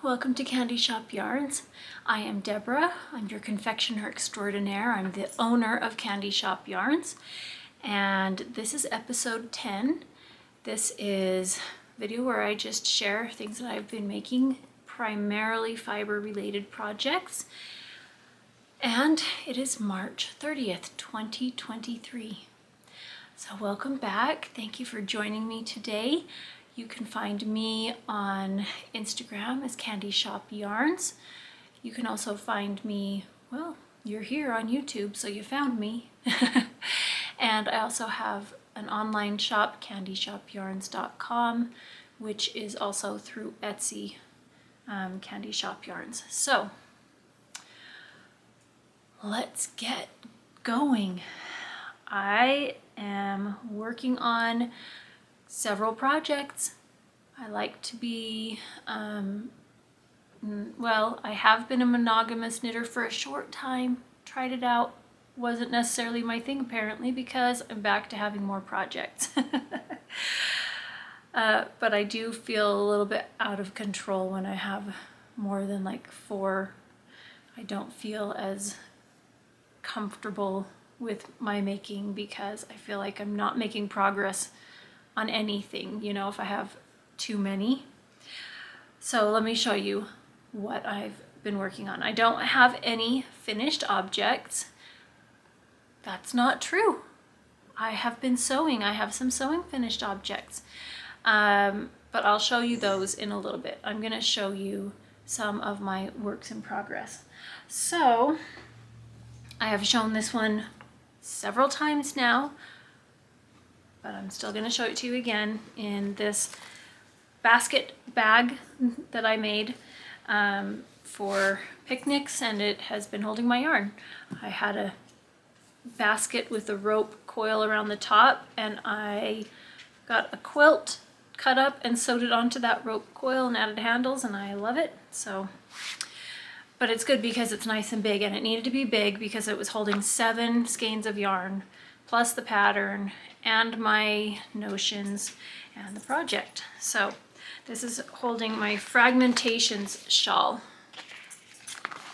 welcome to Candy Shoppe Yarns. I am Deborah. I'm your confectioner extraordinaire. I'm the owner of Candy Shoppe Yarns, and this is episode 10. This is a video where I just share things that I've been making, primarily fiber related projects, and it is March 30th, 2023. So welcome back. Thank you for joining me today. You can find me on Instagram as Candy Shoppe Yarns. You can also find me, well, you're here on YouTube, so you found me. And I also have an online shop, CandyShoppeYarns.com, which is also through Etsy, Candy Shoppe Yarns. So let's get going. I am working on several projects. I like to be, well, I have been a monogamous knitter for a short time, tried it out, wasn't necessarily my thing apparently because I'm back to having more projects. But I do feel a little bit out of control when I have more than like 4. I don't feel as comfortable with my making because I feel like I'm not making progress on anything, you know, if I have too many. So let me show you what I've been working on. I don't have any finished objects. That's not true. I have been sewing. I have some sewing finished objects, but I'll show you those in a little bit. I'm going to show you some of my works in progress. So I have shown this one several times now, but I'm still going to show it to you again in this basket bag that I made for picnics, and it has been holding my yarn. I had a basket with a rope coil around the top, and I got a quilt cut up and sewed it onto that rope coil and added handles, and I love it. So, but it's good because it's nice and big, and it needed to be big because it was holding 7 skeins of yarn plus the pattern and my notions and the project. So this is holding my Fragmentation Shawl,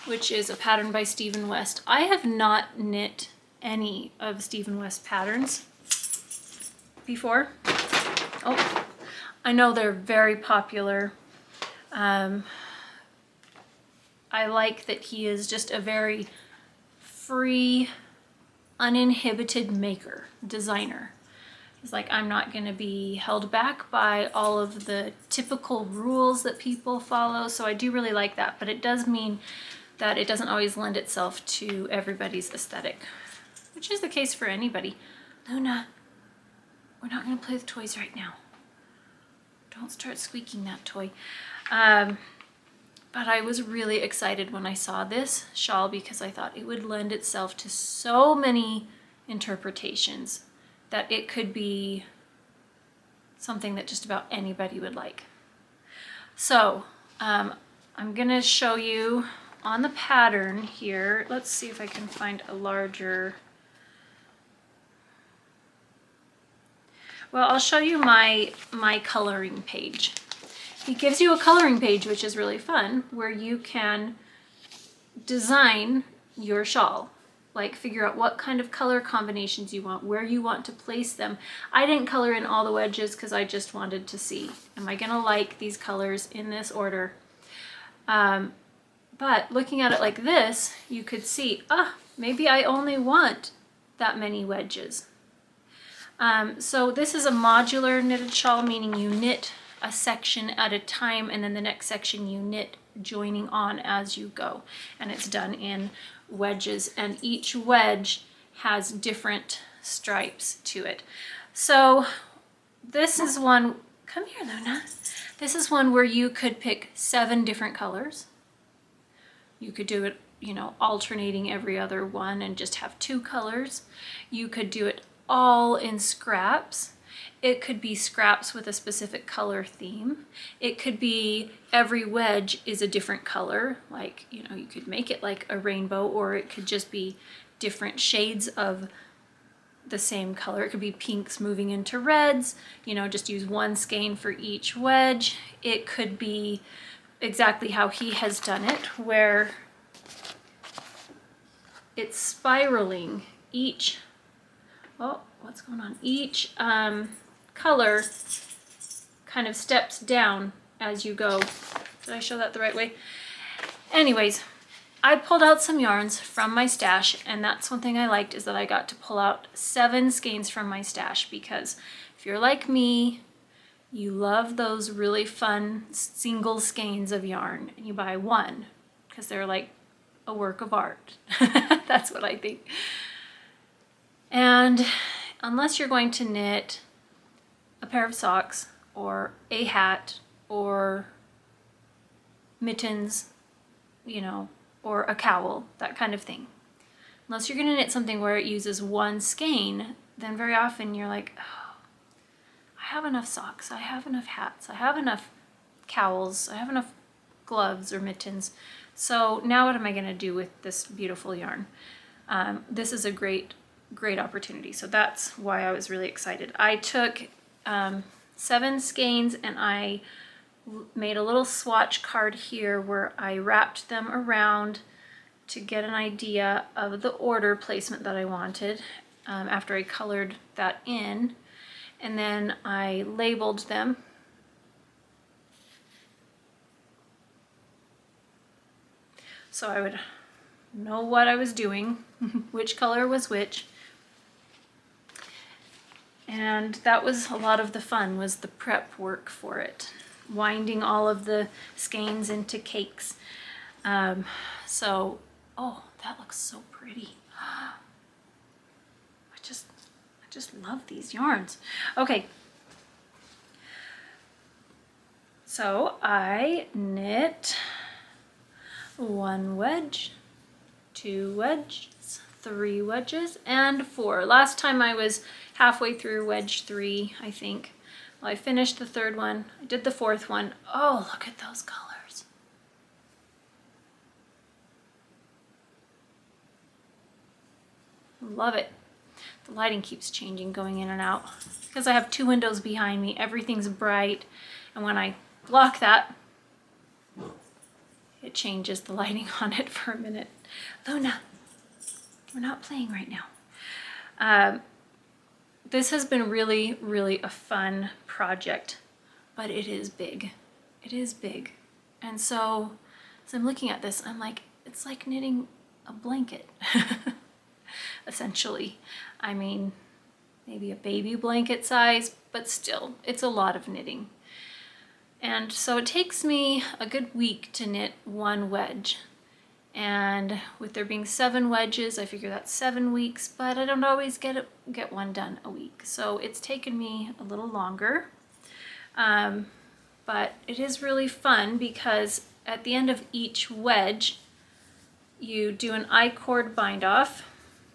which is a pattern by Stephen West. I have not knit any of Stephen West patterns before. Oh, I know they're very popular. I like that he is just a very free, uninhibited maker, designer. He's like, I'm not going to be held back by all of the typical rules that people follow. So I do really like that, but it does mean that it doesn't always lend itself to everybody's aesthetic, which is the case for anybody. Luna, we're not going to play with toys right now. Don't start squeaking that toy. But I was really excited when I saw this shawl because I thought it would lend itself to so many interpretations that it could be something that just about anybody would like. So I'm gonna show you on the pattern here. Let's see if I can find a larger. Well, I'll show you my coloring page. He gives you a coloring page, which is really fun, where you can design your shawl, like figure out what kind of color combinations you want, where you want to place them. I didn't color in all the wedges because I just wanted to see, am I gonna like these colors in this order? But looking at it like this, you could see, maybe I only want that many wedges. So this is a modular knitted shawl, meaning you knit a section at a time, and then the next section you knit joining on as you go, and it's done in wedges, and each wedge has different stripes to it. So this is one, come here Luna, this is one where you could pick 7 different colors. You could do it, you know, alternating every other one and just have 2 colors. You could do it all in scraps. It could be scraps with a specific color theme. It could be every wedge is a different color, like, you know, you could make it like a rainbow, or it could just be different shades of the same color. It could be pinks moving into reds, you know, just use 1 skein for each wedge. It could be exactly how he has done it, where it's spiraling. Each, oh, what's going on? Each color kind of steps down as you go. Did I show that the right way? Anyways, I pulled out some yarns from my stash, and that's one thing I liked, is that I got to pull out 7 skeins from my stash, because if you're like me, you love those really fun single skeins of yarn, and you buy one because they're like a work of art. That's what I think. And unless you're going to knit a pair of socks or a hat or mittens, you know, or a cowl, that kind of thing. Unless you're going to knit something where it uses one skein, then very often you're like, oh, I have enough socks, I have enough hats, I have enough cowls, I have enough gloves or mittens. So now what am I going to do with this beautiful yarn? This is a great opportunity. So that's why I was really excited. I took 7 skeins and I made a little swatch card here where I wrapped them around to get an idea of the order placement that I wanted after I colored that in, and then I labeled them. So I would know what I was doing, which color was which. And that was a lot of the fun, was the prep work for it. Winding all of the skeins into cakes. So, oh, that looks so pretty. I just love these yarns. Okay. So I knit 1 wedge, 2 wedges, 3 wedges, and 4. Last time I was halfway through wedge 3, I think. Well, I finished the 3rd one. I did the 4th one. Oh, look at those colors. Love it. The lighting keeps changing, going in and out. Because I have 2 windows behind me, everything's bright. And when I block that, it changes the lighting on it for a minute. Luna, we're not playing right now. This has been really, really a fun project, but it is big. It is big. And so, as I'm looking at this, I'm like, it's like knitting a blanket, essentially. I mean, maybe a baby blanket size, but still, it's a lot of knitting. And so it takes me a good week to knit 1 wedge. And with there being 7 wedges, I figure that's 7 weeks, but I don't always get one done a week. So it's taken me a little longer. But it is really fun because at the end of each wedge, you do an I-cord bind off.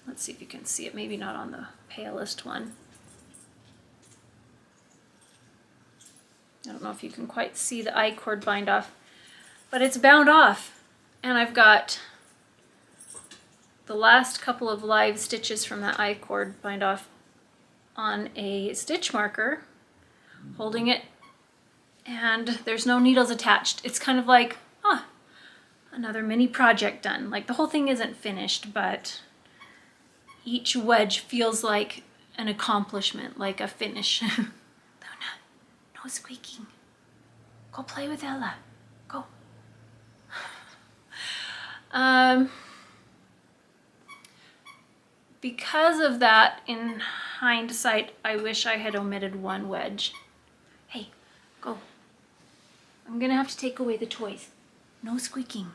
Let's see if you can see it, maybe not on the palest one. I don't know if you can quite see the I-cord bind off, but it's bound off. And I've got the last couple of live stitches from that I-cord bind off on a stitch marker, holding it, and there's no needles attached. It's kind of like, another mini project done. Like the whole thing isn't finished, but each wedge feels like an accomplishment, like a finish. Luna, no squeaking. Go play with Ella. Go. Because of that, in hindsight, I wish I had omitted 1 wedge. Hey, go. I'm gonna have to take away the toys. No squeaking.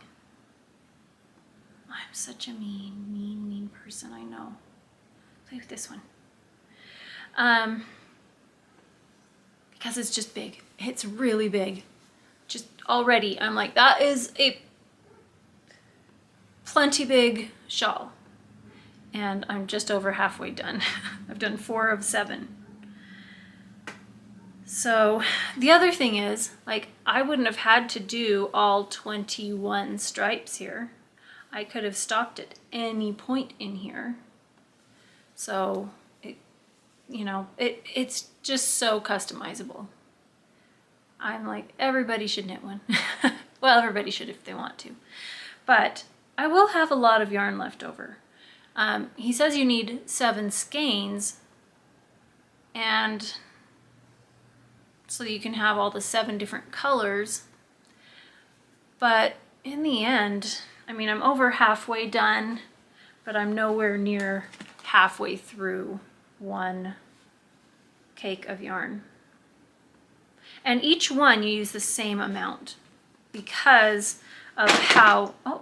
I'm such a mean person, I know. Play with this one. Because it's just big. It's really big. Just already, I'm like, that is a plenty big shawl. And I'm just over halfway done. I've done 4 of 7. So the other thing is, like, I wouldn't have had to do all 21 stripes here. I could have stopped at any point in here. So it's just so customizable. I'm like, everybody should knit one. Well, everybody should if they want to. But I will have a lot of yarn left over. He says you need 7 skeins, and so you can have all the 7 different colors. But in the end, I mean, I'm over halfway done, but I'm nowhere near halfway through one cake of yarn. And each one you use the same amount because of how, oh,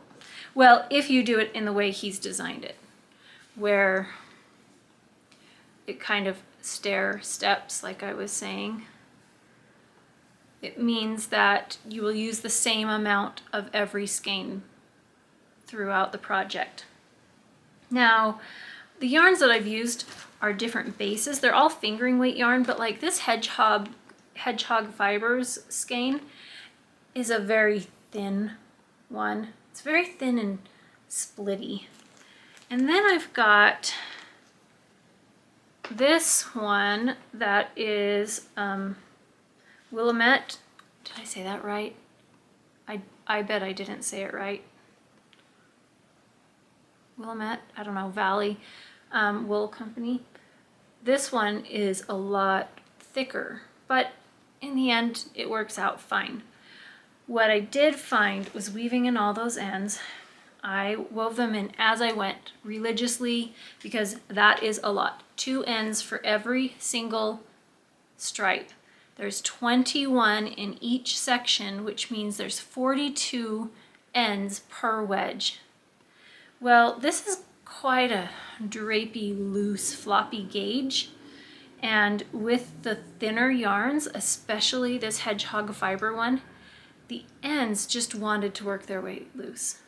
well, if you do it in the way he's designed it, where it kind of stair steps, like I was saying, it means that you will use the same amount of every skein throughout the project. Now, the yarns that I've used are different bases. They're all fingering weight yarn, but like this hedgehog fibers skein is a very thin one. It's very thin and splitty. And then I've got this one that is Willamette. Did I say that right? I bet I didn't say it right. Willamette, I don't know, Valley Wool Company. This one is a lot thicker, but in the end it works out fine. What I did find was weaving in all those ends. I wove them in as I went religiously because that is a lot. 2 ends for every single stripe. There's 21 in each section, which means there's 42 ends per wedge. Well, this is quite a drapey, loose, floppy gauge. And with the thinner yarns, especially this hedgehog fiber one, the ends just wanted to work their way loose.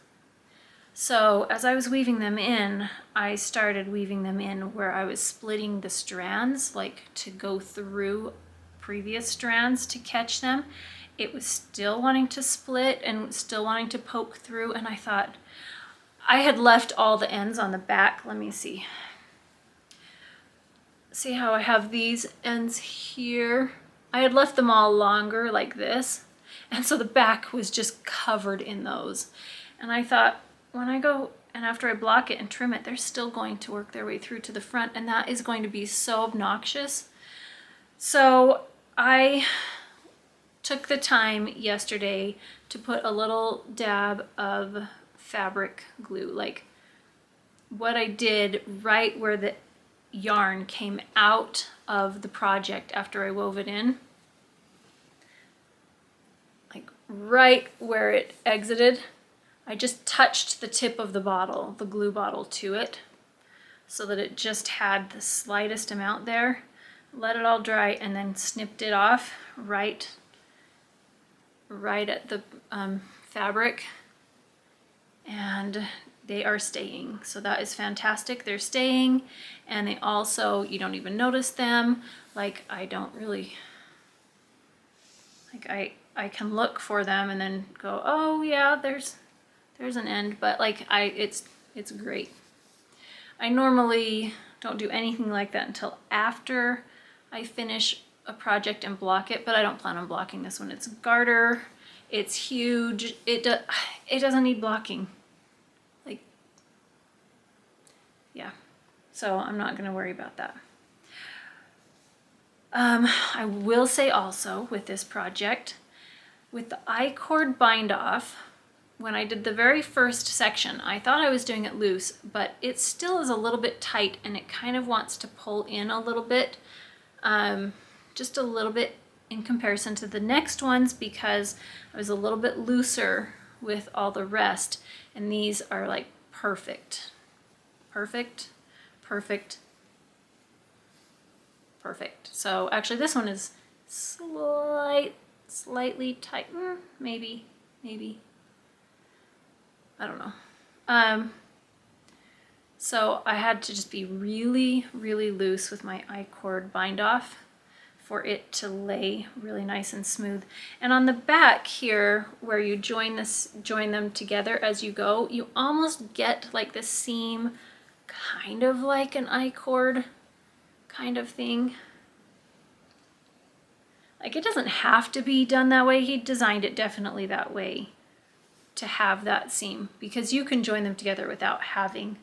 So as I was weaving them in, I started weaving them in where I was splitting the strands, like to go through previous strands to catch them. It was still wanting to split and still wanting to poke through, and I thought, I had left all the ends on the back. Let me see. See how I have these ends here? I had left them all longer like this, and so the back was just covered in those. And I thought, when I go and after I block it and trim it, they're still going to work their way through to the front, and that is going to be so obnoxious. So I took the time yesterday to put a little dab of fabric glue, like what I did right where the yarn came out of the project after I wove it in, like right where it exited. I just touched the tip of the bottle, the glue bottle, to it so that it just had the slightest amount there. Let it all dry and then snipped it off right at the fabric, and they are staying. So that is fantastic. They're staying, and they also, you don't even notice them. Like I don't really, like I can look for them and then go, oh yeah, there's an end, but like it's great. I normally don't do anything like that until after I finish a project and block it, but I don't plan on blocking this one. It's garter, it's huge, it doesn't need blocking. Like, yeah, so I'm not gonna worry about that. I will say also with this project, with the I-cord bind off, when I did the very first section, I thought I was doing it loose, but it still is a little bit tight and it kind of wants to pull in a little bit, just a little bit in comparison to the next ones because I was a little bit looser with all the rest, and these are like perfect, perfect, perfect, perfect. So actually this one is slightly tight, maybe. I don't know. So I had to just be really, really loose with my I-cord bind off for it to lay really nice and smooth. And on the back here, where you join them together as you go, you almost get like the seam, kind of like an I-cord kind of thing. Like it doesn't have to be done that way. He designed it definitely that way. to have that seam, because you can join them together without having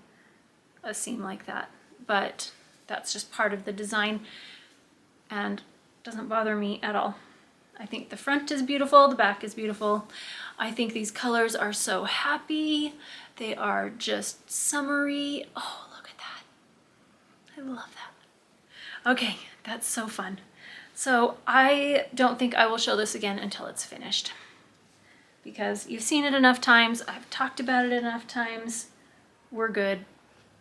a seam like that, but that's just part of the design and doesn't bother me at all. I think the front is beautiful, the back is beautiful. I think these colors are so happy. They are just summery. Oh, look at that. I love that. Okay, that's so fun. So I don't think I will show this again until it's finished, because you've seen it enough times. I've talked about it enough times. We're good.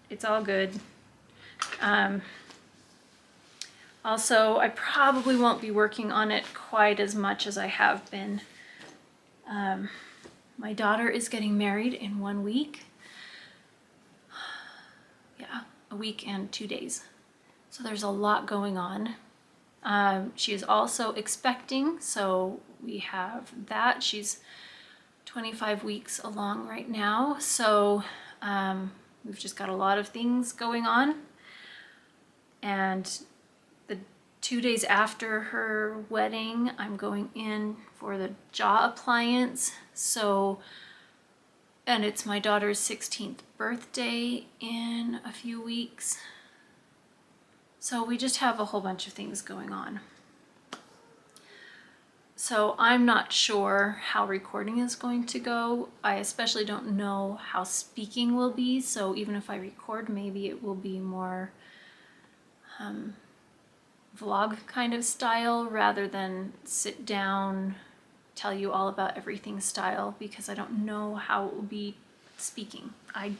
It's all good. Also, I probably won't be working on it quite as much as I have been. My daughter is getting married in 1 week. Yeah, a week and 2 days. So there's a lot going on. She is also expecting, so we have that. She's 25 weeks along right now, so we've just got a lot of things going on. And the 2 days after her wedding, I'm going in for the jaw appliance. So, and it's my daughter's 16th birthday in a few weeks. So we just have a whole bunch of things going on. So I'm not sure how recording is going to go. I especially don't know how speaking will be. So even if I record, maybe it will be more vlog kind of style rather than sit down, tell you all about everything style, because I don't know how it will be speaking. I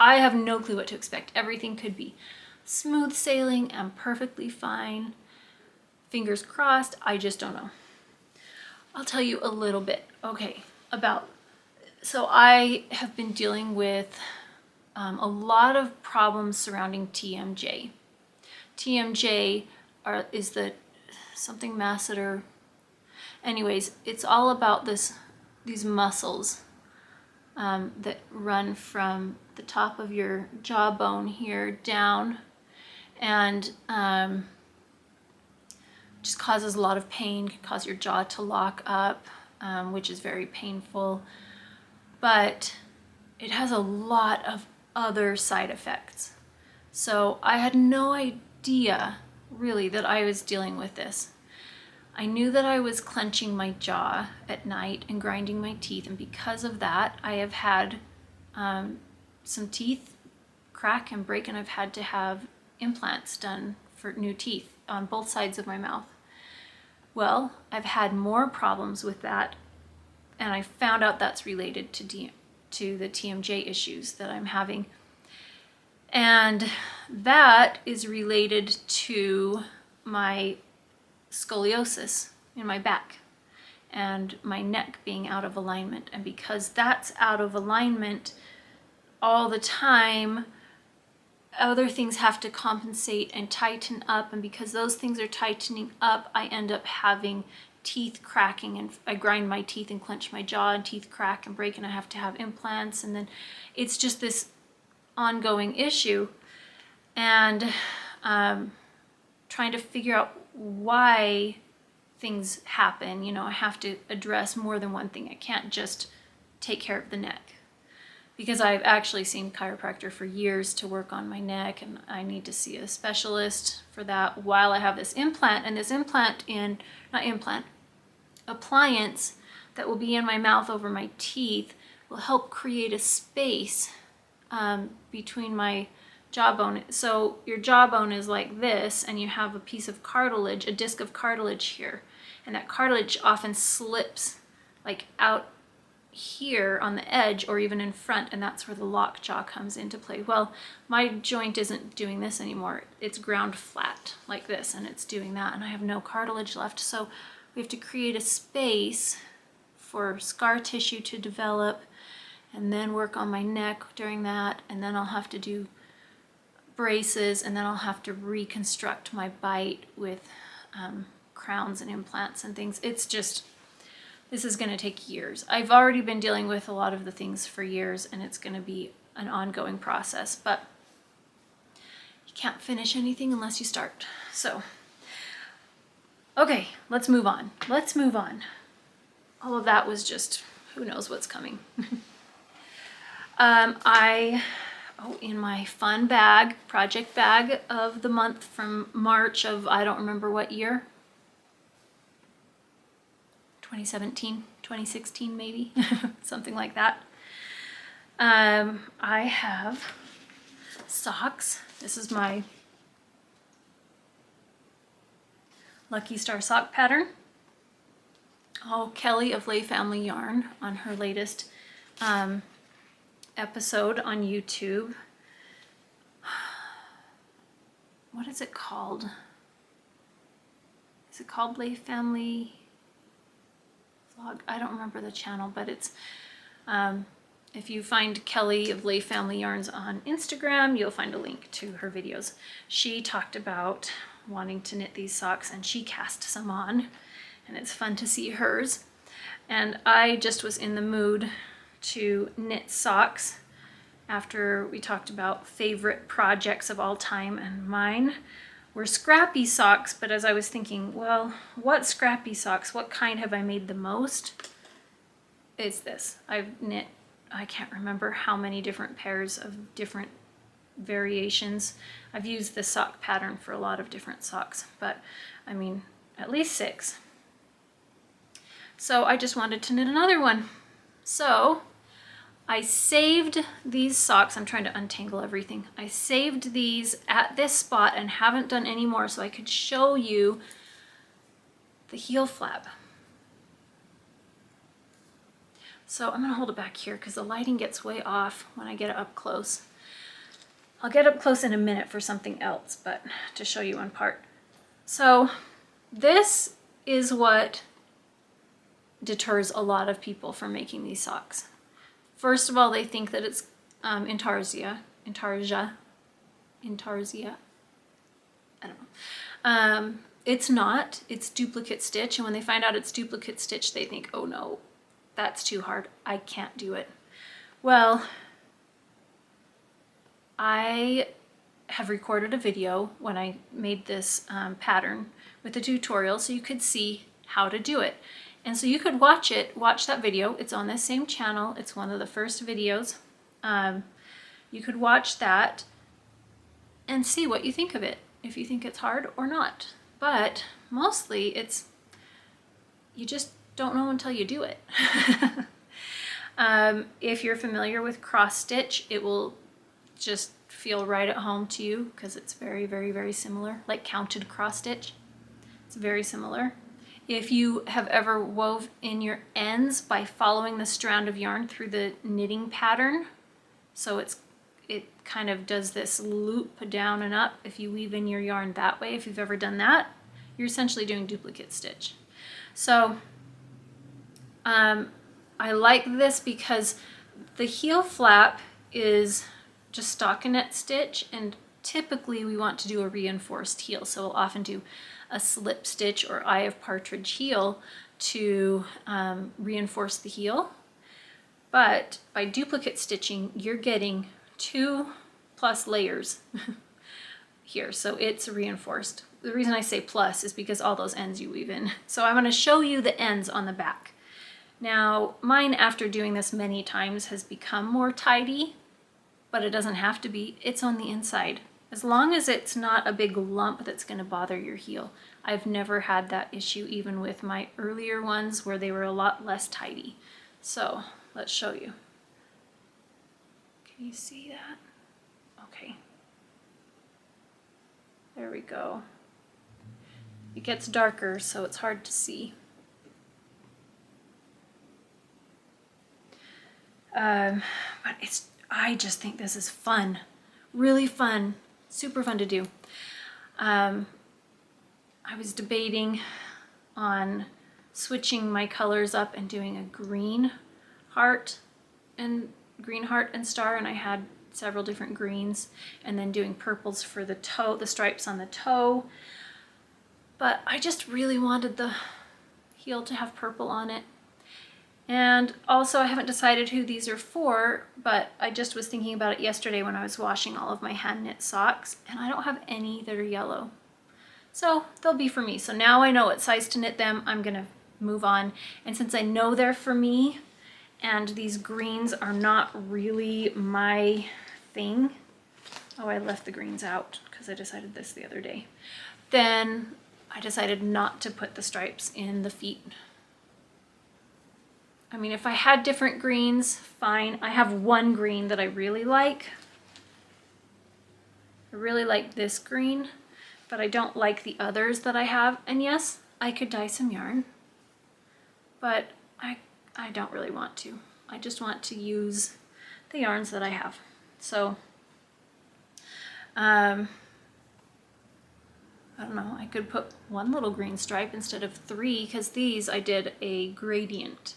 have no clue what to expect. Everything could be smooth sailing and perfectly fine. Fingers crossed, I just don't know. I'll tell you a little bit, okay, so I have been dealing with a lot of problems surrounding TMJ. TMJ is the something masseter. Anyways, it's all about these muscles that run from the top of your jawbone here down, and just causes a lot of pain, can cause your jaw to lock up, which is very painful, but it has a lot of other side effects. So I had no idea really that I was dealing with this. I knew that I was clenching my jaw at night and grinding my teeth, and because of that I have had some teeth crack and break, and I've had to have implants done for new teeth on both sides of my mouth. Well, I've had more problems with that, and I found out that's related to the TMJ issues that I'm having. And that is related to my scoliosis in my back and my neck being out of alignment. And because that's out of alignment all the time, other things have to compensate and tighten up, and because those things are tightening up, I end up having teeth cracking, and I grind my teeth and clench my jaw, and teeth crack and break, and I have to have implants, and then it's just this ongoing issue. And trying to figure out why things happen, I have to address more than one thing. I can't just take care of the neck, because I've actually seen chiropractor for years to work on my neck, and I need to see a specialist for that while I have this implant. And this appliance that will be in my mouth over my teeth will help create a space between my jawbone. So your jawbone is like this, and you have a piece of cartilage, a disc of cartilage here, and that cartilage often slips like out here on the edge or even in front, and that's where the lockjaw comes into play. Well, my joint isn't doing this anymore. It's ground flat like this, and it's doing that, and I have no cartilage left. So we have to create a space for scar tissue to develop, and then work on my neck during that, and then I'll have to do braces, and then I'll have to reconstruct my bite with crowns and implants and things. It's just, this is going to take years. I've already been dealing with a lot of the things for years, and it's going to be an ongoing process, but you can't finish anything unless you start. So, okay, let's move on. All of that was just who knows what's coming. In my fun bag, project bag of the month from March of, I don't remember what year, 2017, 2016 maybe, something like that. I have socks. This is my Lucky Star sock pattern. Oh, Kelly of Lay Family Yarn on her latest episode on YouTube. What is it called? Is it called Lay Family Vlog? I don't remember the channel, but it's if you find Kelly of Lay Family Yarns on Instagram, you'll find a link to her videos. She talked about wanting to knit these socks, and she cast some on, and it's fun to see hers. And I just was in the mood to knit socks after we talked about favorite projects of all time, and mine were scrappy socks. But as I was thinking, well, what scrappy socks, what kind have I made the most? It's this. I've knit, I can't remember how many different pairs of different variations. I've used this sock pattern for a lot of different socks, but I mean at least 6. So I just wanted to knit another one. So I saved these socks. I'm trying to untangle everything. I saved these at this spot and haven't done any more so I could show you the heel flap. So I'm gonna hold it back here because the lighting gets way off when I get it up close. I'll get up close in a minute for something else, but to show you one part. So this is what deters a lot of people from making these socks. First of all, they think that it's intarsia. I don't know. It's not. It's duplicate stitch, and when they find out it's duplicate stitch, they think, oh no, that's too hard. I can't do it. Well, I have recorded a video when I made this pattern with a tutorial so you could see how to do it. And so you could watch that video. It's on this same channel. It's one of the first videos. You could watch that and see what you think of it, if you think it's hard or not. But mostly you just don't know until you do it. If you're familiar with cross stitch, it will just feel right at home to you because it's very, very, very similar, like counted cross stitch. It's very similar. If you have ever wove in your ends by following the strand of yarn through the knitting pattern, so it kind of does this loop down and up. If you weave in your yarn that way, if you've ever done that, you're essentially doing duplicate stitch. So I like this because the heel flap is just stockinette stitch, and typically we want to do a reinforced heel, so we'll often do a slip stitch or eye of partridge heel to reinforce the heel. But by duplicate stitching, you're getting 2+ layers here, so it's reinforced. The reason I say plus is because all those ends you weave in. So I'm going to show you the ends on the back. Now mine, after doing this many times, has become more tidy, but it doesn't have to be. It's on the inside. As long as it's not a big lump that's going to bother your heel. I've never had that issue even with my earlier ones where they were a lot less tidy. So let's show you. Can you see that? Okay. There we go. It gets darker, so it's hard to see. But I just think this is fun. Really fun. Super fun to do. I was debating on switching my colors up and doing a green heart and star, and I had several different greens, and then doing purples for the toe, the stripes on the toe. But I just really wanted the heel to have purple on it. And also I haven't decided who these are for, but I just was thinking about it yesterday when I was washing all of my hand knit socks, and I don't have any that are yellow. So they'll be for me. So now I know what size to knit them. I'm gonna move on. And since I know they're for me and these greens are not really my thing. Oh, I left the greens out because I decided this the other day. Then I decided not to put the stripes in the feet. I mean, if I had different greens, fine. I have one green that I really like. I really like this green, but I don't like the others that I have. And yes, I could dye some yarn, but I don't really want to. I just want to use the yarns that I have. So, I don't know, I could put one little green stripe instead of 3, because these I did a gradient.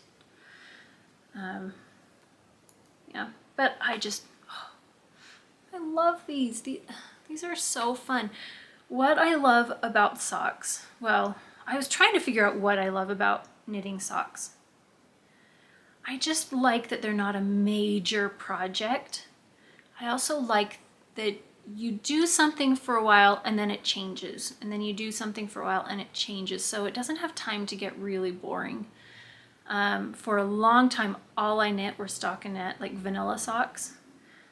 Yeah, but I love these. These are so fun. What I love about socks, well, I was trying to figure out what I love about knitting socks. I just like that they're not a major project. I also like that you do something for a while and then it changes, and then you do something for a while and it changes, so it doesn't have time to get really boring. For a long time, all I knit were stockinette, like vanilla socks.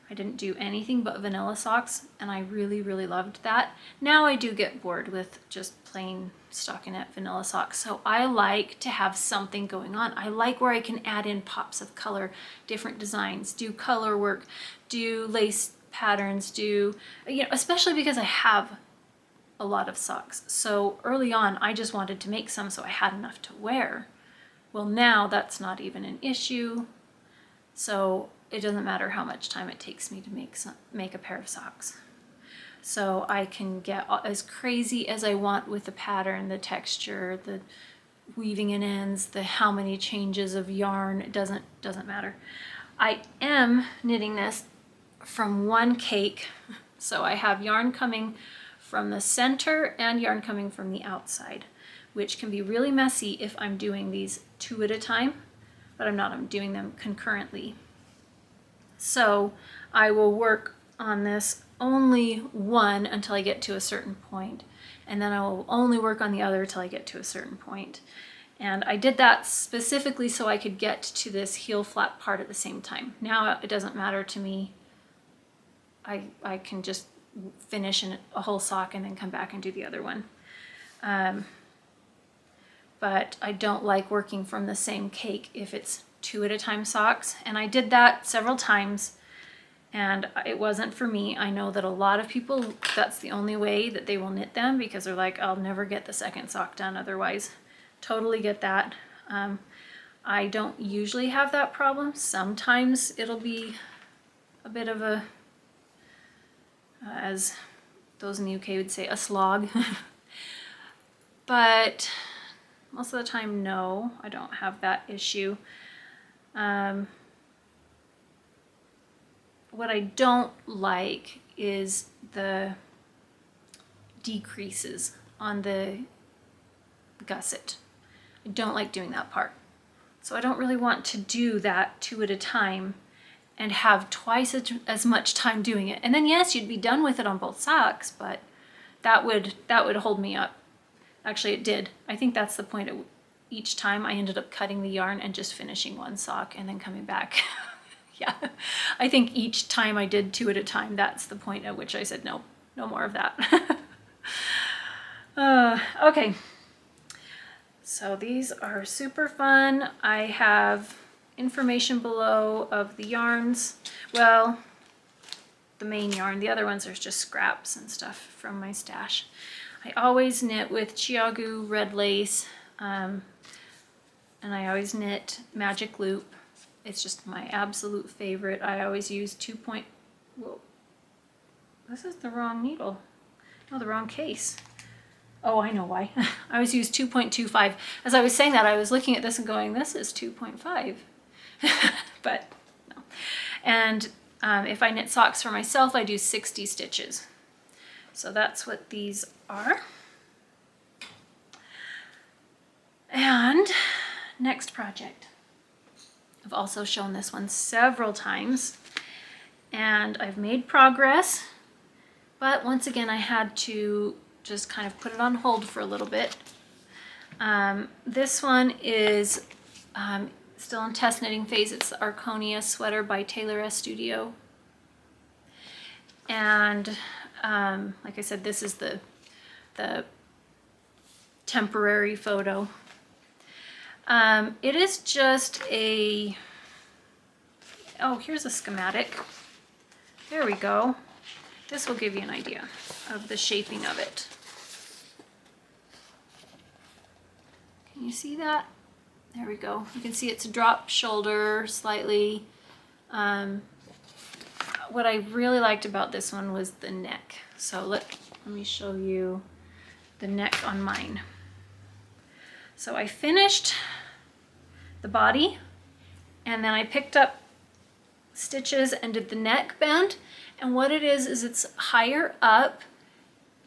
I didn't do anything but vanilla socks, and I really, really loved that. Now I do get bored with just plain stockinette vanilla socks, so I like to have something going on. I like where I can add in pops of color, different designs, do color work, do lace patterns, do, you know, especially because I have a lot of socks. So early on, I just wanted to make some so I had enough to wear. Well, now that's not even an issue, so it doesn't matter how much time it takes me to make a pair of socks. So I can get as crazy as I want with the pattern, the texture, the weaving in ends, the how many changes of yarn. It doesn't matter. I am knitting this from one cake, so I have yarn coming from the center and yarn coming from the outside, which can be really messy if I'm doing these 2 at a time, but I'm not. I'm doing them concurrently. So I will work on this only one until I get to a certain point, and then I will only work on the other till I get to a certain point. And I did that specifically so I could get to this heel flap part at the same time. Now it doesn't matter to me. I can just finish a whole sock and then come back and do the other one. But I don't like working from the same cake if it's 2 at a time socks, and I did that several times and it wasn't for me. I know that a lot of people, that's the only way that they will knit them, because they're like, I'll never get the second sock done otherwise. Totally get that. I don't usually have that problem. Sometimes it'll be a bit of a, as those in the UK would say, a slog. But most of the time, no, I don't have that issue. What I don't like is the decreases on the gusset. I don't like doing that part. So I don't really want to do that 2 at a time and have twice as much time doing it. And then yes, you'd be done with it on both socks, but that would hold me up. Actually, it did. I think that's the point. Each time I ended up cutting the yarn and just finishing one sock and then coming back. Yeah, I think each time I did 2 at a time, that's the point at which I said, no, no more of that. Okay, so these are super fun. I have information below of the yarns. Well, the main yarn. The other ones are just scraps and stuff from my stash. I always knit with Chiagu red lace, and I always knit Magic Loop. It's just my absolute favorite. I always use whoa, this is the wrong needle. No, the wrong case. Oh, I know why. I always use 2.25. As I was saying that, I was looking at this and going, this is 2.5. But no. And if I knit socks for myself, I do 60 stitches. So that's what these are. And next project. I've also shown this one several times and I've made progress, but once again I had to just kind of put it on hold for a little bit. This one is still in test knitting phase. It's the Arconia sweater by Tailoress Studio. And like I said, this is the temporary photo. It is just a, oh, here's a schematic. There we go. This will give you an idea of the shaping of it. Can you see that? There we go. You can see it's a drop shoulder slightly. What I really liked about this one was the neck. So let me show you the neck on mine. So I finished the body, and then I picked up stitches and did the neck band. And what it is it's higher up,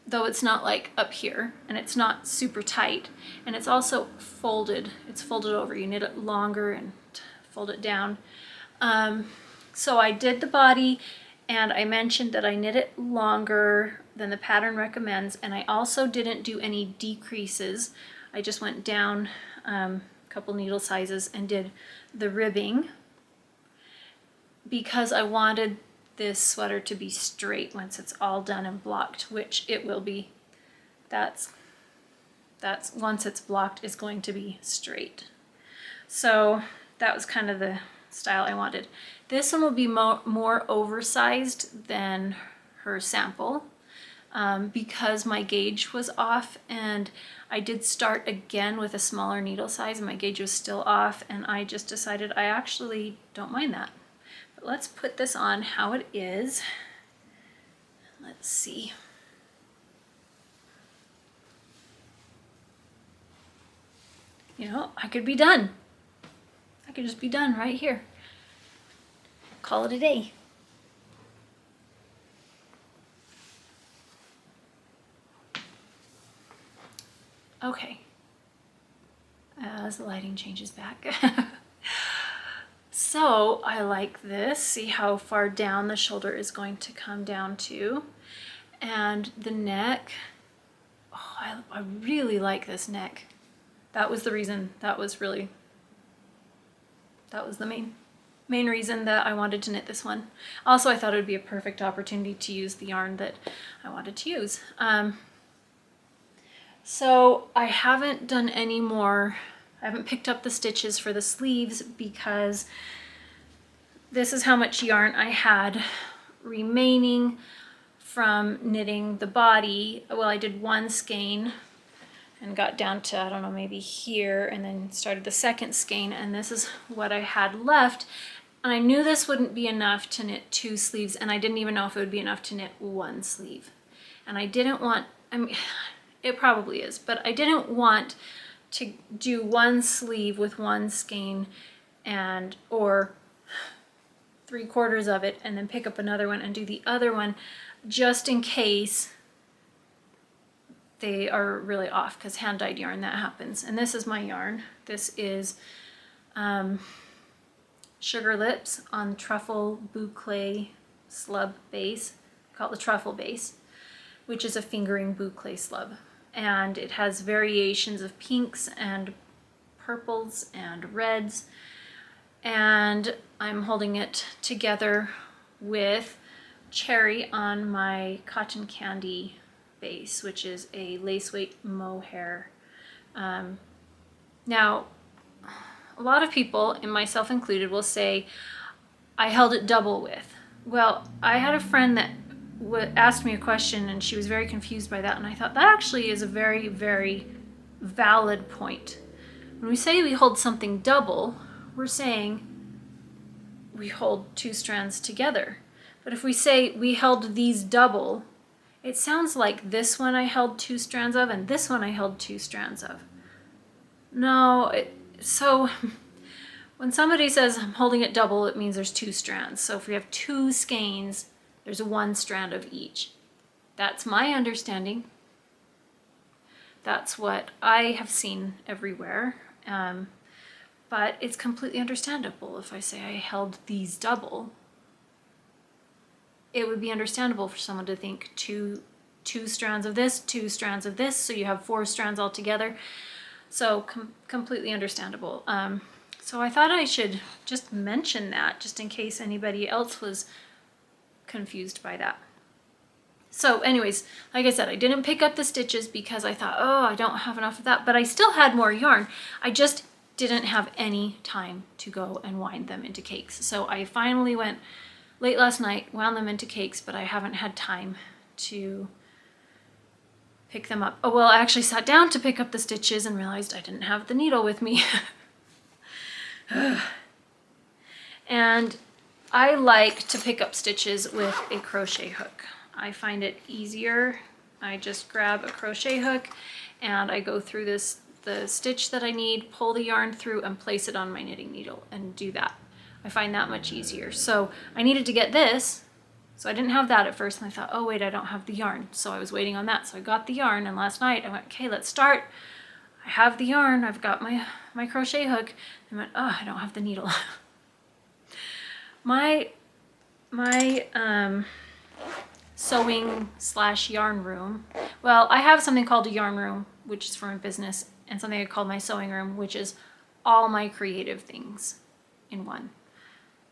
though it's not like up here, and it's not super tight, and it's also folded. It's folded over. You knit it longer and fold it down. So I did the body, and I mentioned that I knit it longer than the pattern recommends, and I also didn't do any decreases. I just went down a couple needle sizes and did the ribbing because I wanted this sweater to be straight once it's all done and blocked, which it will be. That's once it's blocked is going to be straight. So that was kind of the style I wanted. This one will be more oversized than her sample because my gauge was off, and I did start again with a smaller needle size and my gauge was still off, and I just decided I actually don't mind that. But let's put this on how it is. Let's see. You know, I could be done. I could just be done right here. Call it a day. Okay. As the lighting changes back. So I like this. See how far down the shoulder is going to come down to. And the neck. Oh, I really like this neck. That was the reason. That was the main reason that I wanted to knit this one. Also, I thought it would be a perfect opportunity to use the yarn that I wanted to use. So I haven't done any more. I haven't picked up the stitches for the sleeves because this is how much yarn I had remaining from knitting the body. Well, I did one skein and got down to, I don't know, maybe here, and then started the second skein, and this is what I had left. And I knew this wouldn't be enough to knit 2 sleeves, and I didn't even know if it would be enough to knit 1 sleeve. And I didn't want, I mean, it probably is, but I didn't want to do 1 sleeve with 1 skein or 3/4 of it and then pick up another one and do the other one just in case they are really off, because hand-dyed yarn, that happens. And this is my yarn. This is Sugar Lips on Truffle Boucle slub base. I call it the Truffle base, which is a fingering boucle slub. And it has variations of pinks and purples and reds. And I'm holding it together with Cherry on my Cotton Candy base, which is a lace weight mohair. Now, a lot of people, and myself included, will say I held it double width. Well, I had a friend that asked me a question and she was very confused by that, and I thought that actually is a very, very valid point. When we say we hold something double, we're saying we hold 2 strands together. But if we say we held these double, it sounds like this one I held 2 strands of and this one I held 2 strands of. No, so when somebody says I'm holding it double, it means there's 2 strands. So if we have 2 skeins, there's 1 strand of each. That's my understanding. That's what I have seen everywhere. But it's completely understandable if I say I held these double. It would be understandable for someone to think two strands of this, 2 strands of this, so you have 4 strands altogether. So completely understandable. So I thought I should just mention that just in case anybody else was confused by that. So anyways, like I said, I didn't pick up the stitches because I thought, oh, I don't have enough of that, but I still had more yarn. I just didn't have any time to go and wind them into cakes. So I finally went late last night, wound them into cakes, but I haven't had time to pick them up. Oh, well, I actually sat down to pick up the stitches and realized I didn't have the needle with me. And I like to pick up stitches with a crochet hook. I find it easier. I just grab a crochet hook and I go through the stitch that I need, pull the yarn through and place it on my knitting needle and do that. I find that much easier. So I needed to get this. So I didn't have that at first and I thought, oh wait, I don't have the yarn. So I was waiting on that. So I got the yarn and last night I went, okay, let's start. I have the yarn, I've got my crochet hook. I went, oh, I don't have the needle. my sewing / yarn room. Well, I have something called a yarn room, which is for my business, and something I call my sewing room, which is all my creative things in one.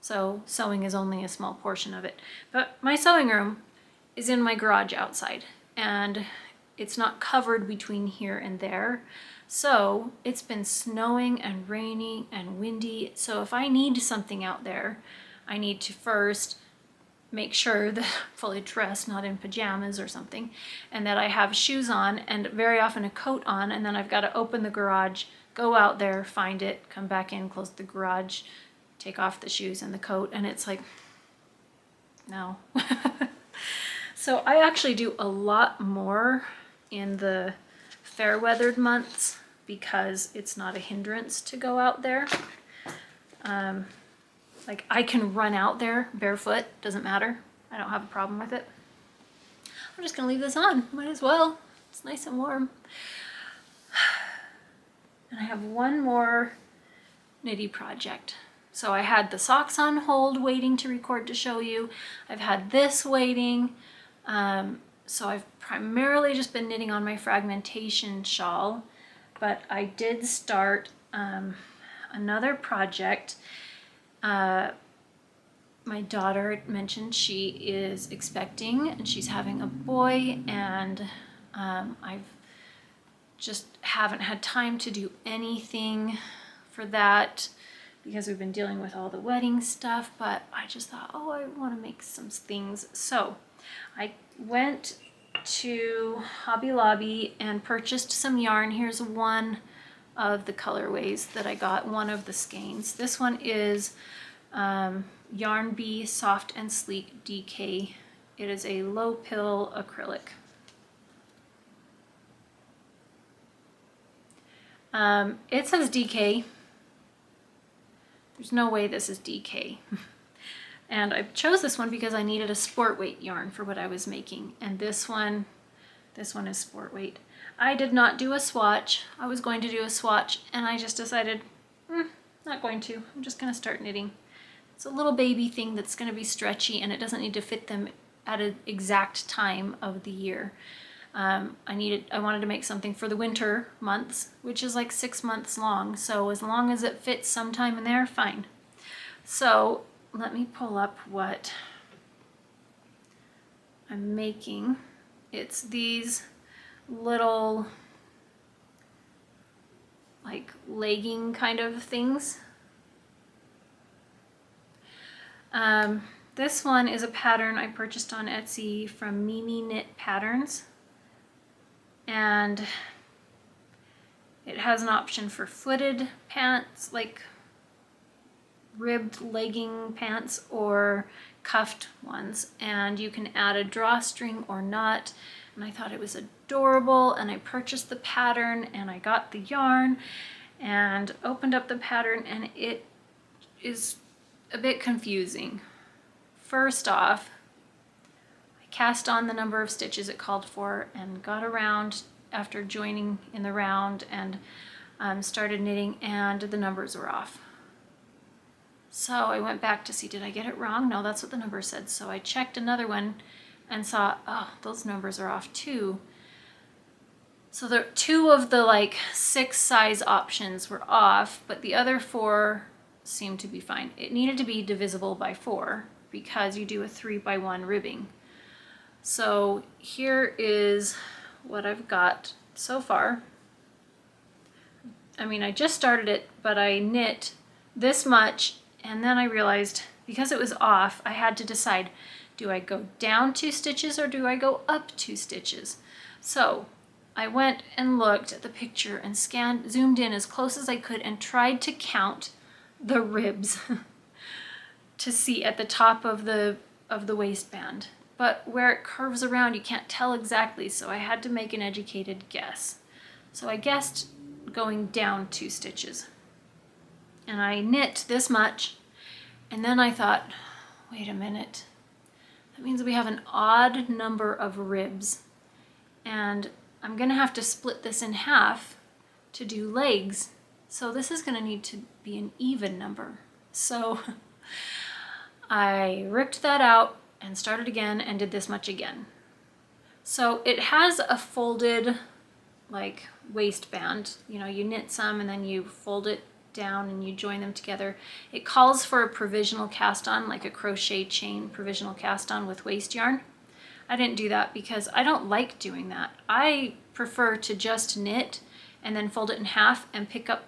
So sewing is only a small portion of it. But my sewing room is in my garage outside, and it's not covered between here and there. So it's been snowing and raining and windy. So if I need something out there, I need to first make sure that I'm fully dressed, not in pajamas or something, and that I have shoes on and very often a coat on, and then I've got to open the garage, go out there, find it, come back in, close the garage, take off the shoes and the coat, and it's like, no. So I actually do a lot more in the fair weathered months because it's not a hindrance to go out there. Like I can run out there barefoot, doesn't matter. I don't have a problem with it. I'm just gonna leave this on, might as well. It's nice and warm. And I have one more knitty project. So I had the socks on hold waiting to record to show you. I've had this waiting. So I've primarily just been knitting on my Fragmentation Shawl, but I did start another project. My daughter mentioned she is expecting and she's having a boy, and I've just haven't had time to do anything for that because we've been dealing with all the wedding stuff, but I just thought, oh, I want to make some things. So I went to Hobby Lobby and purchased some yarn. Here's one of the colorways that I got, one of the skeins. This one is Yarn Bee Soft and Sleek DK. It is a low pill acrylic. It says DK. There's no way this is DK. And I chose this one because I needed a sport weight yarn for what I was making. And this one is sport weight. I did not do a swatch. I was going to do a swatch and I just decided, not going to. I'm just gonna start knitting. It's a little baby thing that's gonna be stretchy and it doesn't need to fit them at an exact time of the year. I wanted to make something for the winter months, which is like 6 months long. So as long as it fits sometime in there, fine. So let me pull up what I'm making. It's these little like legging kind of things. This one is a pattern I purchased on Etsy from MimiKnitPatterns, and it has an option for footed pants, like ribbed legging pants, or cuffed ones, and you can add a drawstring or not. And I thought it was adorable, and I purchased the pattern and I got the yarn and opened up the pattern, and it is a bit confusing. First off, I cast on the number of stitches it called for and got around after joining in the round and started knitting, and the numbers were off. So I went back to see, did I get it wrong? No, that's what the number said. So I checked another one and saw, oh, those numbers are off too. So there, 2 of the like 6 size options were off, but the other 4 seemed to be fine. It needed to be divisible by 4 because you do a 3x1 ribbing. So here is what I've got so far. I mean, I just started it, but I knit this much, and then I realized because it was off, I had to decide, do I go down 2 stitches or do I go up 2 stitches? So I went and looked at the picture and zoomed in as close as I could and tried to count the ribs to see at the top of the waistband. But where it curves around, you can't tell exactly, so I had to make an educated guess. So I guessed going down 2 stitches. And I knit this much, and then I thought, wait a minute, that means we have an odd number of ribs, and I'm gonna have to split this in half to do legs, so this is gonna need to be an even number. So I ripped that out and started again and did this much again. So it has a folded like waistband, you know, you knit some and then you fold it down and you join them together. It calls for a provisional cast on, like a crochet chain provisional cast on with waist yarn. I didn't do that because I don't like doing that. I prefer to just knit and then fold it in half and pick up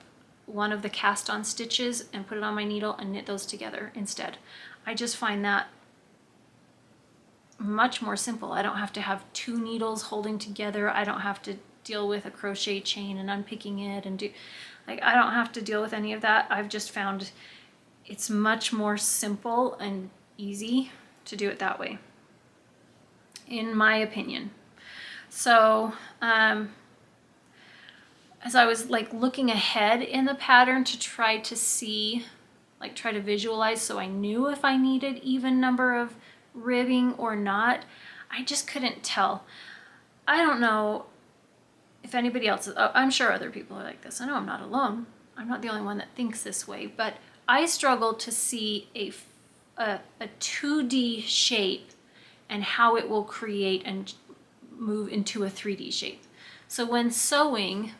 one of the cast on stitches and put it on my needle and knit those together instead. I just find that much more simple. I don't have to have 2 needles holding together. I don't have to deal with a crochet chain and unpicking it and I don't have to deal with any of that. I've just found it's much more simple and easy to do it that way, in my opinion. So as I was like looking ahead in the pattern to try to see, like try to visualize so I knew if I needed even number of ribbing or not, I just couldn't tell. I don't know if anybody else is, I'm sure other people are like this. I know I'm not alone. I'm not the only one that thinks this way, but I struggle to see a 2D shape and how it will create and move into a 3D shape. So when sewing,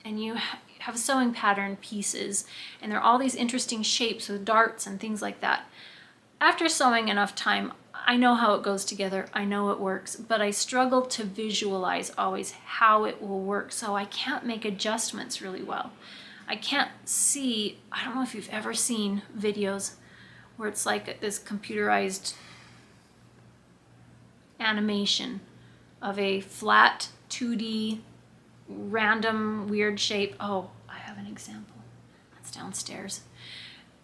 and you have sewing pattern pieces, and there are all these interesting shapes with darts and things like that, after sewing enough time, I know how it goes together, I know it works, but I struggle to visualize always how it will work, so I can't make adjustments really well. I can't see, I don't know if you've ever seen videos where it's like this computerized animation of a flat 2D random weird shape. Oh, I have an example. That's downstairs.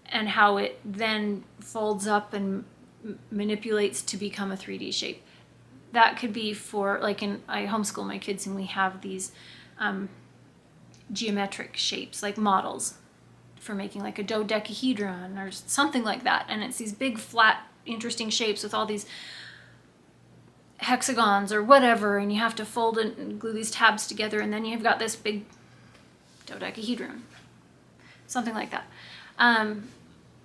And how it then folds up and manipulates to become a 3D shape. That could be for, like, I homeschool my kids and we have these geometric shapes, like models for making like a dodecahedron or something like that. And it's these big, flat, interesting shapes with all these hexagons or whatever, and you have to fold it and glue these tabs together, and then you've got this big dodecahedron. Something like that.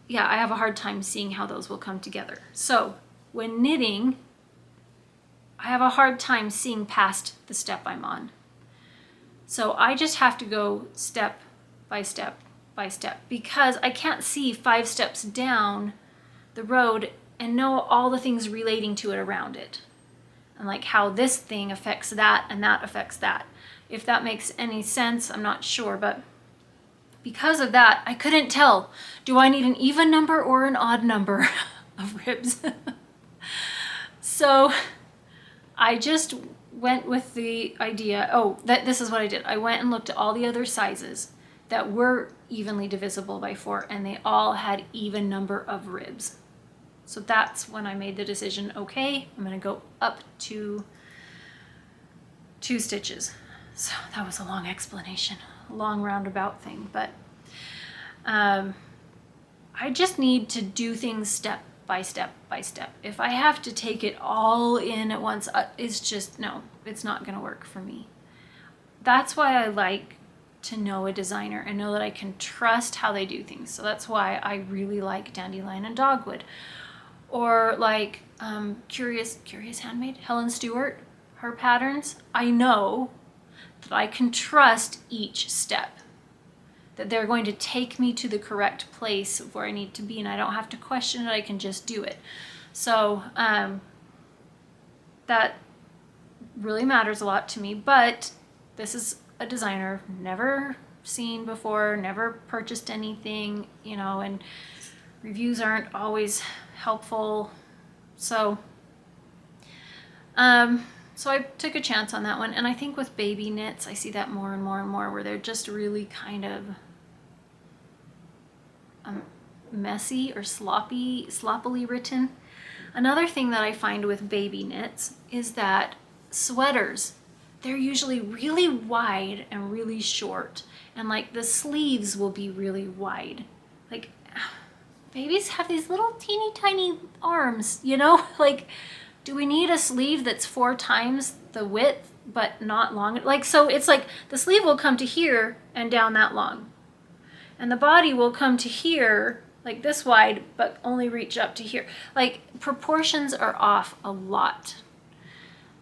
Yeah, I have a hard time seeing how those will come together. So when knitting, I have a hard time seeing past the step I'm on. So I just have to go step by step by step, because I can't see 5 steps down the road and know all the things relating to it around it. And like how this thing affects that and that affects that. If that makes any sense, I'm not sure, but because of that, I couldn't tell, do I need an even number or an odd number of ribs? So I just went with the idea, this is what I did. I went and looked at all the other sizes that were evenly divisible by 4, and they all had even number of ribs. So that's when I made the decision, okay, I'm gonna go up to 2 stitches. So that was a long explanation, a long roundabout thing, but I just need to do things step by step by step. If I have to take it all in at once, it's just, no, it's not gonna work for me. That's why I like to know a designer and know that I can trust how they do things. So that's why I really like Dandelion and Dogwood. Or like Curious Handmade, Helen Stewart, her patterns. I know that I can trust each step, that they're going to take me to the correct place where I need to be, and I don't have to question it, I can just do it. So that really matters a lot to me, but this is a designer never seen before, never purchased anything, you know, and reviews aren't always helpful. So so I took a chance on that one, and I think with baby knits I see that more and more and more, where they're just really kind of messy or sloppily written. Another thing that I find with baby knits is that sweaters, they're usually really wide and really short, and like the sleeves will be really wide. Like babies have these little teeny tiny arms, you know, like do we need a sleeve that's 4 times the width but not long? Like, so it's like the sleeve will come to here and down that long, and the body will come to here like this wide but only reach up to here. Like proportions are off a lot.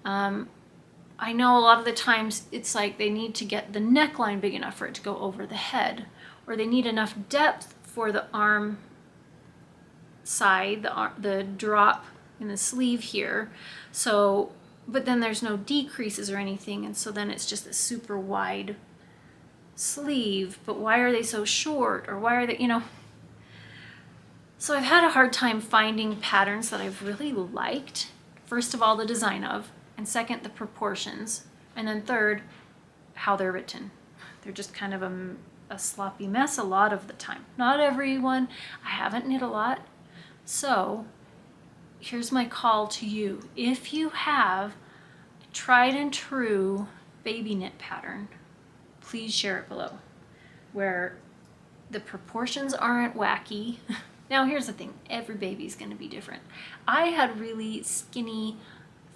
I know a lot of the times it's like they need to get the neckline big enough for it to go over the head, or they need enough depth for the arm side, the drop in the sleeve here. So, but then there's no decreases or anything, and so then it's just a super wide sleeve. But why are they so short, or why are they, you know? So I've had a hard time finding patterns that I've really liked. First of all, the design of, and second, the proportions, and then third, how they're written. They're just kind of a sloppy mess a lot of the time. Not everyone. I haven't knit a lot. So here's my call to you. If you have a tried and true baby knit pattern, please share it below, where the proportions aren't wacky. Now here's the thing, every baby's gonna be different. I had really skinny,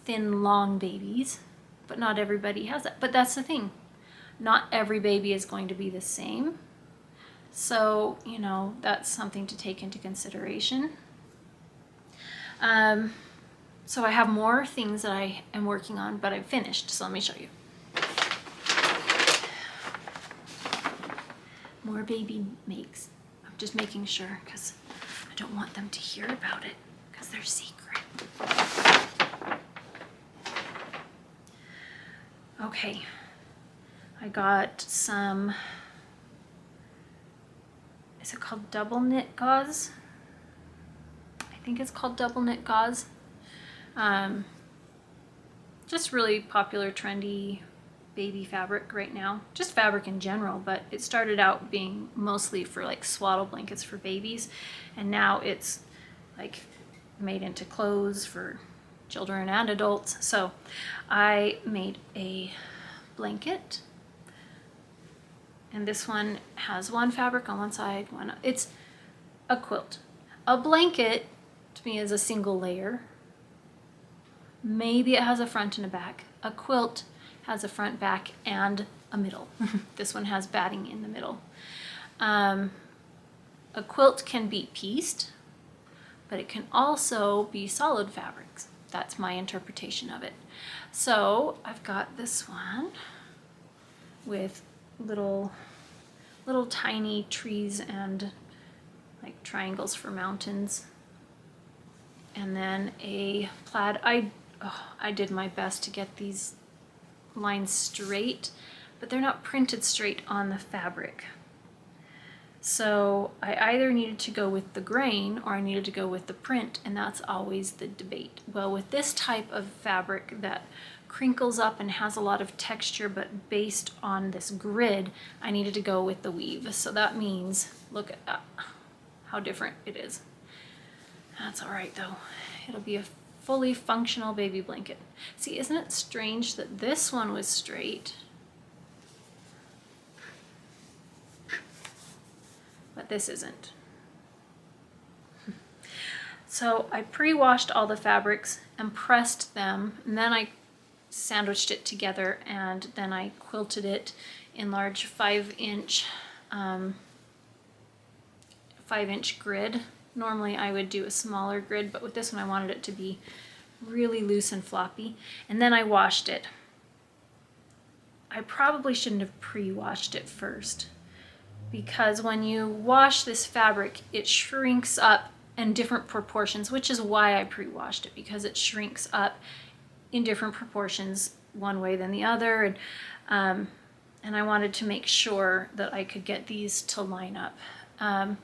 thin, long babies, but not everybody has that. But that's the thing, not every baby is going to be the same. So, you know, that's something to take into consideration. So I have more things that I am working on, but I've finished, so let me show you. More baby makes. I'm just making sure, because I don't want them to hear about it, because they're secret. Okay, I got some, is it called double knit gauze? I think it's called double knit gauze. Just really popular, trendy baby fabric right now. Just fabric in general, but it started out being mostly for like swaddle blankets for babies, and now it's like made into clothes for children and adults. So I made a blanket, and this one has one fabric on one side, it's a quilt. A blanket to me is a single layer. Maybe it has a front and a back. A quilt has a front, back, and a middle. This one has batting in the middle. A quilt can be pieced, but it can also be solid fabrics. That's my interpretation of it. So I've got this one with little tiny trees and like triangles for mountains. And then a plaid. I did my best to get these lines straight, but they're not printed straight on the fabric. So I either needed to go with the grain or I needed to go with the print, and that's always the debate. Well, with this type of fabric that crinkles up and has a lot of texture, but based on this grid, I needed to go with the weave. So that means, look at that, how different it is. That's all right though. It'll be a fully functional baby blanket. See, isn't it strange that this one was straight, but this isn't? So I pre-washed all the fabrics and pressed them, and then I sandwiched it together, and then I quilted it in large 5-inch grid. Normally I would do a smaller grid, but with this one I wanted it to be really loose and floppy. And then I washed it. I probably shouldn't have pre-washed it first, because when you wash this fabric, it shrinks up in different proportions, which is why I pre-washed it, because it shrinks up in different proportions one way than the other. And I wanted to make sure that I could get these to line up. And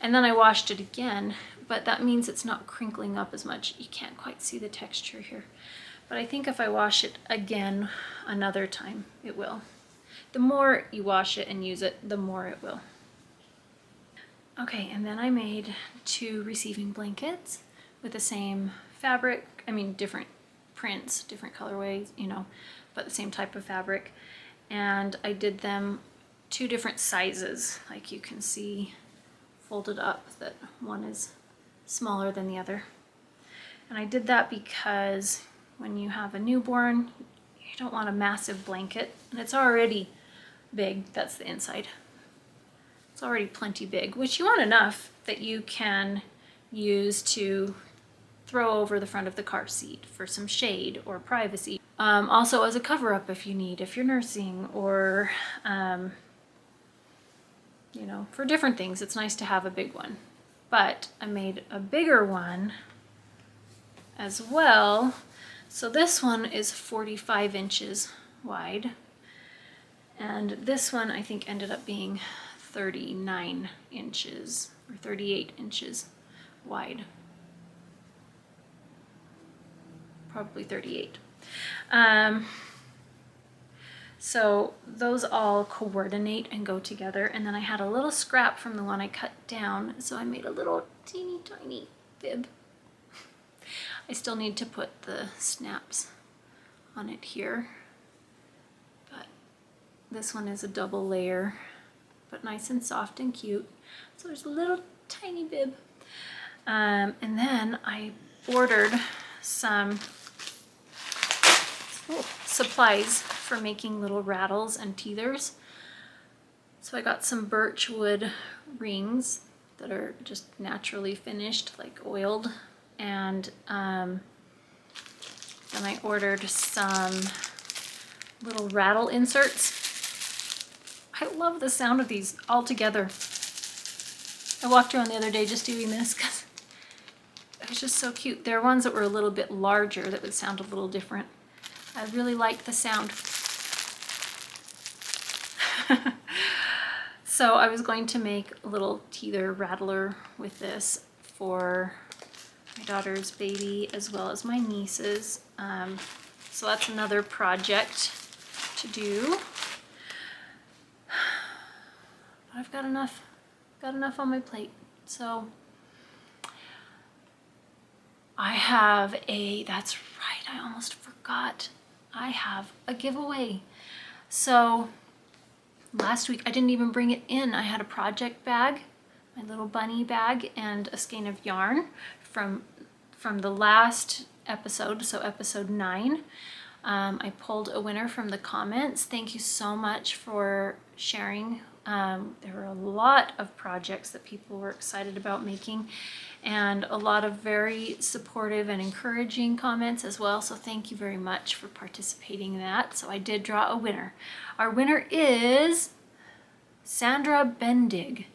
then I washed it again, but that means it's not crinkling up as much. You can't quite see the texture here. But I think if I wash it again another time, it will. The more you wash it and use it, the more it will. Okay, and then I made 2 receiving blankets with the same fabric. I mean, different prints, different colorways, you know, but the same type of fabric. And I did them 2 different sizes, like you can see folded up, that one is smaller than the other. And I did that because when you have a newborn, you don't want a massive blanket, and it's already big. That's the inside. It's already plenty big, which you want enough that you can use to throw over the front of the car seat for some shade or privacy. Also as a cover-up if you need, if you're nursing, or you know, for different things. It's nice to have a big one. But I made a bigger one as well. So this one is 45 inches wide, and this one I think ended up being 39 inches or 38 inches wide. Probably 38. So those all coordinate and go together. And then I had a little scrap from the one I cut down, so I made a little teeny tiny bib. I still need to put the snaps on it here, but this one is a double layer, but nice and soft and cute. So there's a little tiny bib. And then I ordered some supplies for making little rattles and teethers. So I got some birch wood rings that are just naturally finished, like oiled, and then I ordered some little rattle inserts. I love the sound of these all together. I walked around the other day just doing this because it was just so cute. There are ones that were a little bit larger that would sound a little different. I really like the sound. So I was going to make a little teether rattler with this for my daughter's baby as well as my niece's. So that's another project to do. But I've got enough on my plate. So I have that's right, I almost forgot. I have a giveaway. So last week I didn't even bring it in. I had a project bag, my little bunny bag, and a skein of yarn from the last episode, so episode 9. I pulled a winner from the comments. Thank you so much for sharing. There were a lot of projects that people were excited about making, and a lot of very supportive and encouraging comments as well. So thank you very much for participating in that. So I did draw a winner. Our winner is Sandra Bendig,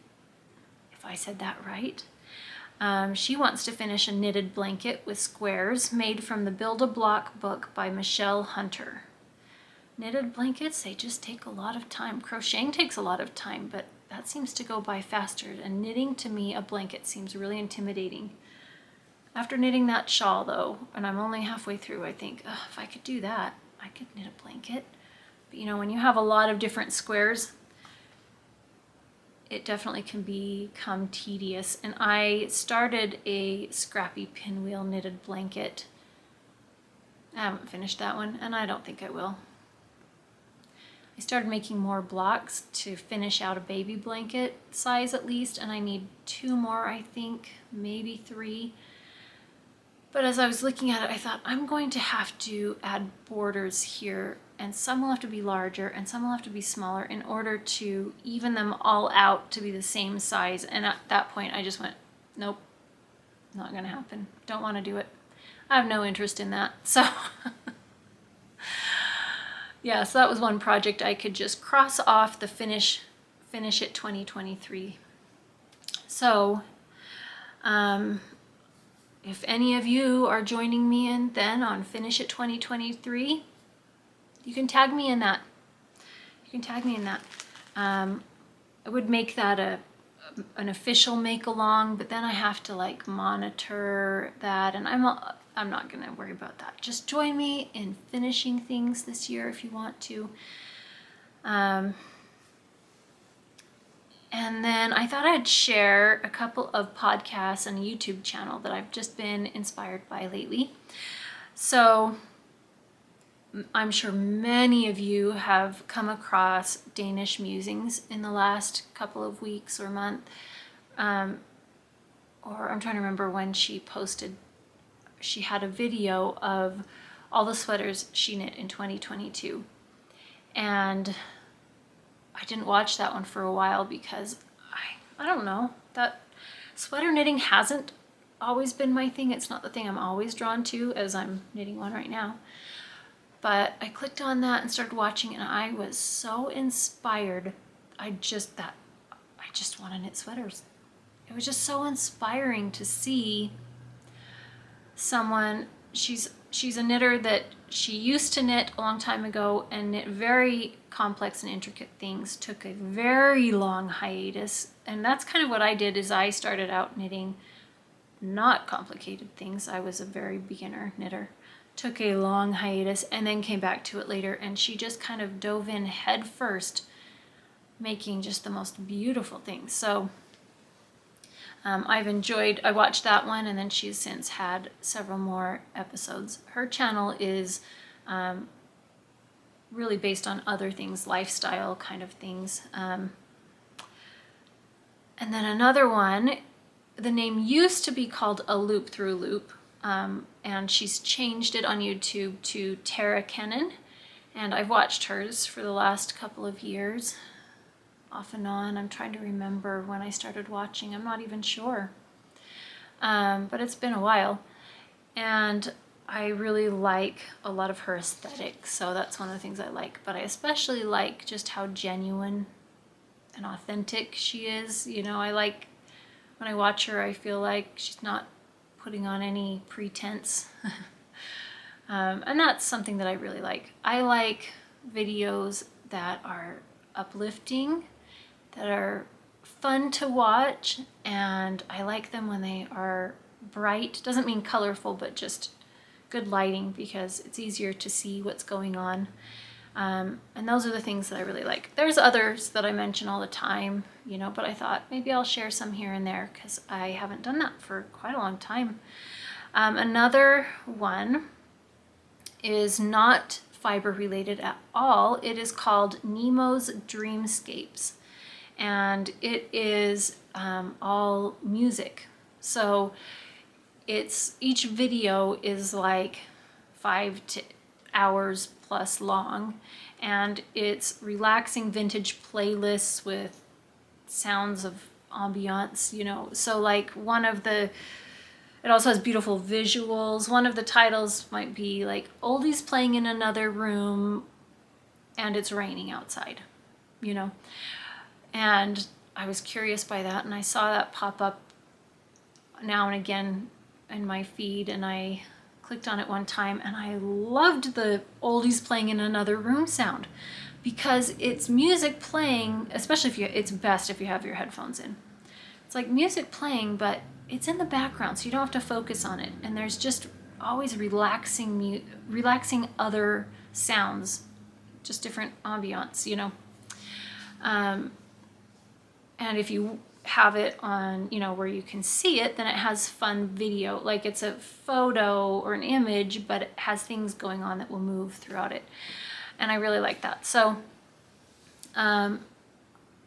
if I said that right. She wants to finish a knitted blanket with squares made from the Build-A-Block book by Michelle Hunter. Knitted blankets, they just take a lot of time. Crocheting takes a lot of time, but that seems to go by faster. And knitting, to me, a blanket seems really intimidating. After knitting that shawl, though, and I'm only halfway through, I think, if I could do that, I could knit a blanket. But you know, when you have a lot of different squares, it definitely can become tedious. And I started a scrappy pinwheel knitted blanket. I haven't finished that one, and I don't think I will. I started making more blocks to finish out a baby blanket size at least, and I need 2 more, I think, maybe 3. But as I was looking at it, I thought I'm going to have to add borders here, and some will have to be larger and some will have to be smaller in order to even them all out to be the same size. And at that point I just went, nope, not gonna happen. Don't want to do it. I have no interest in that. So Yeah, so that was one project I could just cross off the finish it 2023. So if any of you are joining me in then on Finish It 2023, you can tag me in that. You can tag me in that. I would make that an official make along, but then I have to like monitor that, and I'm not gonna worry about that. Just join me in finishing things this year if you want to. And then I thought I'd share a couple of podcasts and a YouTube channel that I've just been inspired by lately. So I'm sure many of you have come across Danish Musings in the last couple of weeks or month. Or I'm trying to remember when she posted, she had a video of all the sweaters she knit in 2022. And I didn't watch that one for a while because I don't know, that sweater knitting hasn't always been my thing. It's not the thing I'm always drawn to, as I'm knitting one right now. But I clicked on that and started watching, and I was so inspired. I just want to knit sweaters. It was just so inspiring to see someone, she's a knitter that she used to knit a long time ago and knit very complex and intricate things, took a very long hiatus, and that's kind of what I did. Is I started out knitting not complicated things. I was a very beginner knitter, took a long hiatus and then came back to it later, and she just kind of dove in head first, making just the most beautiful things. So I watched that one, and then she's since had several more episodes. Her channel is really based on other things, lifestyle kind of things. And then another one, the name used to be called A Loop Through Loop, and she's changed it on YouTube to Tara Kennan, and I've watched hers for the last couple of years. Off and on. I'm trying to remember when I started watching. I'm not even sure. But it's been a while. And I really like a lot of her aesthetic. So that's one of the things I like. But I especially like just how genuine and authentic she is. You know, I like when I watch her, I feel like she's not putting on any pretense. And that's something that I really like. I like videos that are uplifting, that are fun to watch, and I like them when they are bright. Doesn't mean colorful, but just good lighting, because it's easier to see what's going on. And those are the things that I really like. There's others that I mention all the time, you know, but I thought maybe I'll share some here and there because I haven't done that for quite a long time. Another one is not fiber related at all. It is called Nemo's Dreamscapes, and it is all music. So each video is like 5 hours plus long, and it's relaxing vintage playlists with sounds of ambiance, you know. So like it also has beautiful visuals. One of the titles might be like oldies playing in another room and it's raining outside, you know. And I was curious by that, and I saw that pop up now and again in my feed, and I clicked on it one time, and I loved the oldies playing in another room sound, because it's music playing, especially it's best if you have your headphones in. It's like music playing, but it's in the background, so you don't have to focus on it, and there's just always relaxing other sounds, just different ambiance, you know. And if you have it on, you know, where you can see it, then it has fun video, like it's a photo or an image, but it has things going on that will move throughout it, and I really like that. So when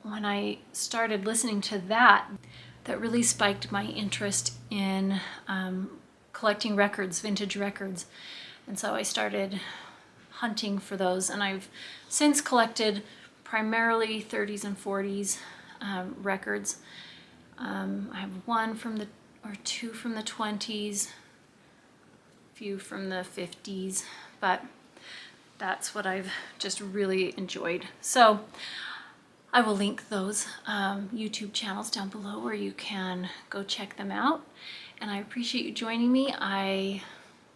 I started listening to that really spiked my interest in collecting records, vintage records, and so I started hunting for those, and I've since collected primarily 30s and 40s records. I have two from the 20s, a few from the 50s, but that's what I've just really enjoyed. So I will link those YouTube channels down below where you can go check them out. And I appreciate you joining me. I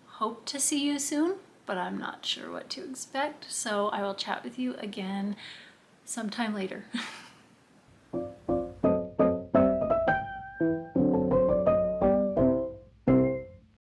hope to see you soon, but I'm not sure what to expect. So I will chat with you again sometime later.